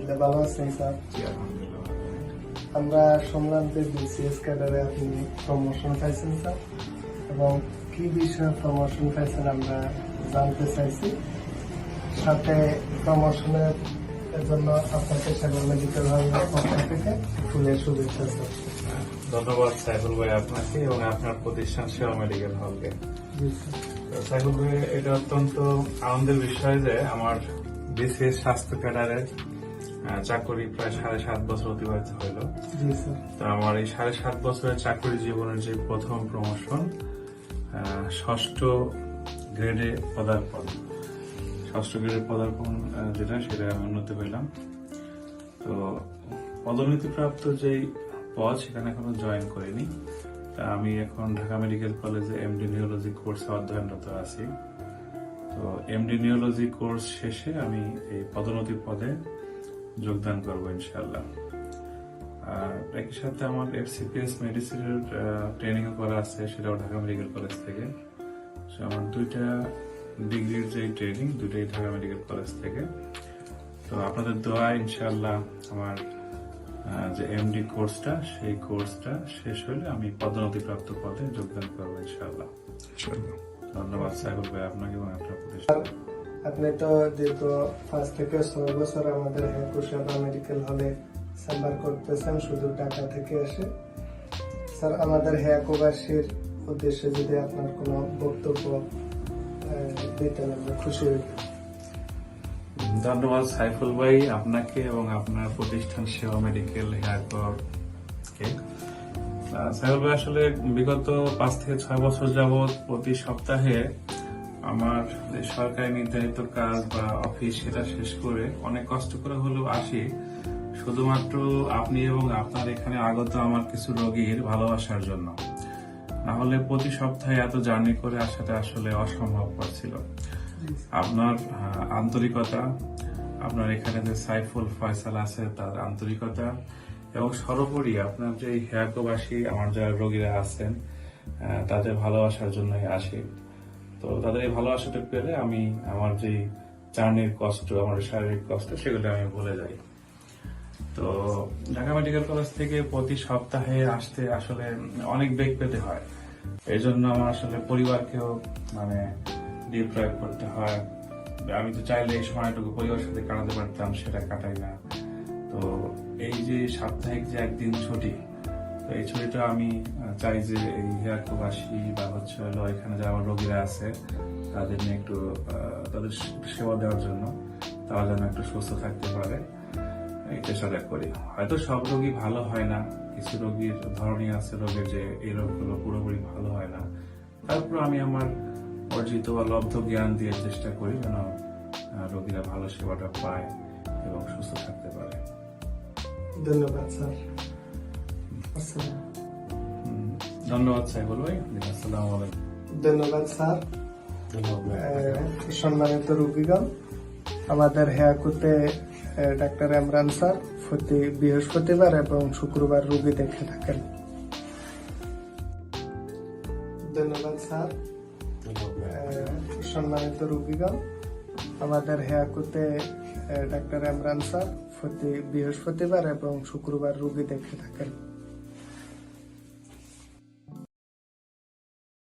আলহামদুলিল্লাহ ভালো আছেন স্যার। আমরা শুনলাম যে বিসিএস ক্যাডারে আপনি প্রমোশন পাইছেন স্যার, এবং কি বিষয়ে প্রমোশন পাইছেন আমরা জানতে চাইছি। সাথে প্রমোশনের জন্য আপনাকে সাগর মেডিকেল হলের পক্ষ থেকে ফুলের শুভেচ্ছা স্যার। ধন্যবাদ সাইফুল ভাই আপনাকে এবং আপনার প্রতিষ্ঠান সেবা মেডিকেল হলকে। সাইফুল ভাই, এটা অত্যন্ত আনন্দের বিষয় যে আমার বিসিএস স্বাস্থ্য ক্যাডারের চাকরি প্রায় 7.5 বছর অতিবাহিত হইল। তো আমার এই 7.5 বছরের চাকরি জীবনের যে প্রথম প্রমোশন, 6ষ্ঠ গ্রেডে পদার্পণ, 6ষ্ঠ গ্রেডে পদার্পণ যেটা, সেটা আমি উন্নতি পেলাম। তো পদোন্নতিপ্রাপ্ত যেই পদ, সেখানে এখনো জয়েন করিনি। তা আমি এখন ঢাকা মেডিকেল কলেজে এমডি নিউরোলজি কোর্সে অধ্যয়নরত আছি। তো এমডি নিউরোলজি কোর্স শেষে আমি এই পদোন্নতি পদে যোগদান করবো ইনশাল্লাহ। আর একই সাথে আমার এফসিপিএস মেডিসিনের ট্রেনিং করা আছে, সেটাও ঢাকা মেডিকেল কলেজ থেকে। আমার 2টা ডিগ্রির যে ট্রেনিং, 2টাই ঢাকা মেডিকেল কলেজ থেকে। তো আপনাদের দোয়া ইনশাল্লাহ আমার যে এমডি কোর্সটা, সেই কোর্সটা শেষ হলে আমি পদোন্নতিপ্রাপ্ত পদে যোগদান করবো ইনশাল্লাহ। ধন্যবাদ সাইফুল ভাই আপনাকে এবং আপনার প্রতিষ্ঠান। আপনি তো দীর্ঘ 5 থেকে 6 বছর আমাদের হেকুশাবা মেডিকেল হলে চেম্বার করতেছেন, শুধু ঢাকা থেকে এসে। স্যার, আমাদের হেকুবাসীর উদ্দেশ্যে যদি আপনার কোনো বক্তব্য দিতেন, আমরা খুশি হইতাম। ধন্যবাদ সাইফুল ভাই আপনাকে এবং আপনার প্রতিষ্ঠান সেবা মেডিকেল হেয়ারকে। সাইফুল ভাই, আসলে বিগত 5 থেকে 6 বছর যাবৎ প্রতি সপ্তাহে আমার যে সরকারি নির্ধারিত কাজ বা অফিস, সেটা শেষ করে অনেক কষ্ট করে হলেও আসি শুধুমাত্র আপনি এবং আপনার এখানে আগত আমার কিছু রোগীর ভালোবাসার জন্য। না হলে প্রতি সপ্তাহে এত জার্নি করে আসাটা আসলে অসম্ভবপর ছিল। আপনার আন্তরিকতা, আপনার এখানে যে সাইফুল ফয়সাল আছে তার আন্তরিকতা, এবং সর্বোপরি আপনার যে হেয়ারকোবাসী আমার যারা রোগীরা আছেন তাদের ভালোবাসার জন্যই আসি। তো তাদের এই ভালোবাসাটা পেলে আমি আমার যে জার্নির কষ্ট, আমার শারীরিক কষ্ট, সেগুলো আমি ভুলে যাই। তো ঢাকা মেডিকেল কলেজ থেকে প্রতি সপ্তাহে আসতে আসলে অনেক বেগ পেতে হয়। এই জন্য আমার আসলে পরিবারকেও ডিপ্রাইভ করতে হয়। আমি তো চাইলে এই সময়টুকু পরিবারের সাথে কাটাতে পারতাম, সেটা কাটাই না। তো এই যে সাপ্তাহিক যে একদিন ছুটি, তো এই ছুটিটা আমি চাই যে এই হেয়ারকোবাসী বা এখানে যারা রোগীরা আছে তাদের নিয়ে একটু তাদের সেবা দেওয়ার জন্য, তারা যেন একটু সুস্থ থাকতে পারে, এই চেষ্টাটা করি। হয়তো সব রোগী ভালো হয় না, কিছু রোগীর ধরনই আছে রোগের যে এই রোগগুলো পুরোপুরি ভালো হয় না। তারপর আমি আমার অর্জিত বা লব্ধ জ্ঞান দিয়ে চেষ্টা করি যেন রোগীরা ভালো সেবাটা পায় এবং সুস্থ থাকতে পারে। ধন্যবাদ স্যার। ধন্যবাদ সাইফুল ভাই। আসসালামু আলাইকুম। ধন্যবাদ স্যার। সম্মানিত রোগীগণ, আমাদের হেয়াকুতে ডাক্তার ইমরান স্যার প্রতি বৃহস্পতিবার এবং শুক্রবার রোগী দেখে থাকেন। ধন্যবাদ স্যার। সম্মানিত রোগীগণ, আমাদের হেয়াকুতে ডাক্তার ইমরান স্যার প্রতি বৃহস্পতিবার এবং শুক্রবার রোগী দেখে থাকেন।